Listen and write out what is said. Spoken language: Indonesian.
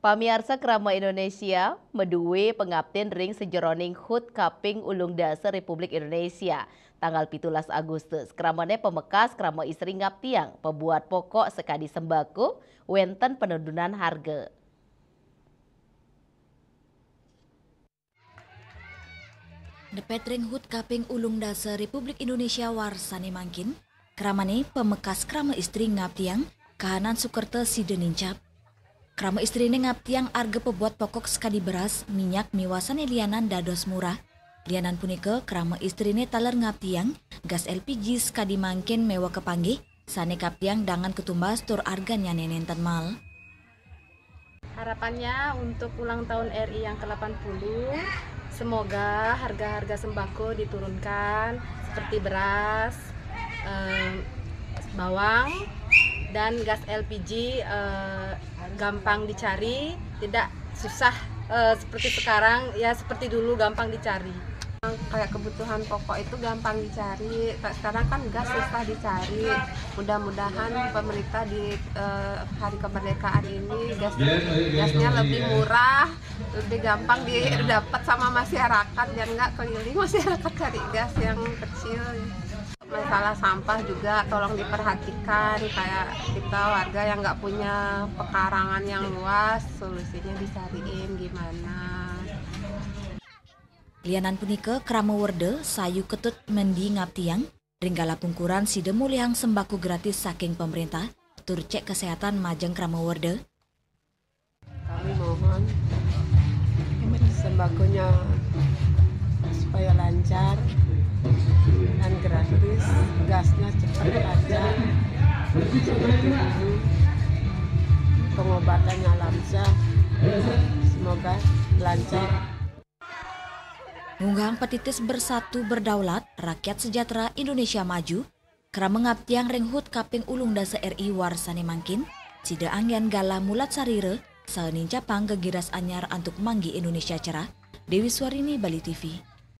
Pamiarsa Krama Indonesia meduwe pengabten ring sejeroning HUT Kaping Ulung Dasar Republik Indonesia tanggal 17 Agustus. Kramane pemekas krama istri ngaptiang pembuat pokok sekadi sembako wenten penurunan harga. Depet ring HUT Kaping Ulung Dasar Republik Indonesia warsane mangkin, kramane pemekas krama istri ngaptiang kahanan Sukerta Sidenincap. Krama istrine ngaptiang arga pebuat pokok sekadi beras, minyak, miwasan lianan dados murah. Lianan punika krama istrine taler ngaptiang gas LPG sekadi mangkin mewah kepanggih, sane kaptiang dangan ketumbas tur arganya nenenten mal. Harapannya untuk ulang tahun RI yang ke-80, semoga harga-harga sembako diturunkan seperti beras, bawang, dan gas LPG gampang dicari, tidak susah seperti sekarang, ya seperti dulu gampang dicari. Kayak kebutuhan pokok itu gampang dicari, sekarang kan gas susah dicari. Mudah-mudahan pemerintah di hari kemerdekaan ini gasnya lebih murah, lebih gampang didapat sama masyarakat, dan nggak keliling masyarakat cari gas yang kecil. Masalah sampah juga tolong diperhatikan, kayak kita warga yang nggak punya pekarangan yang luas, solusinya dicariin gimana. Lianan punika krama werde sayu ketut mendi ngaptiang ringgala pungkuran side mulihang sembako gratis saking pemerintah tur cek kesehatan majeng krama werde. Kami mohon sembakonya supaya lancar dan gratis, gasnya cepat lancar seperti dulu, pengobatannya lancar, semoga lancar. Ngunggang petitis bersatu berdaulat, rakyat sejahtera Indonesia maju, krama ngaptiang ring HUT Kaping Ulung Dasar RI warsane mangkin, sida angyan gala mulat sarire, saeuning capang gegiras anyar antuk manggi Indonesia cerah. Dewi Swarini, Bali TV.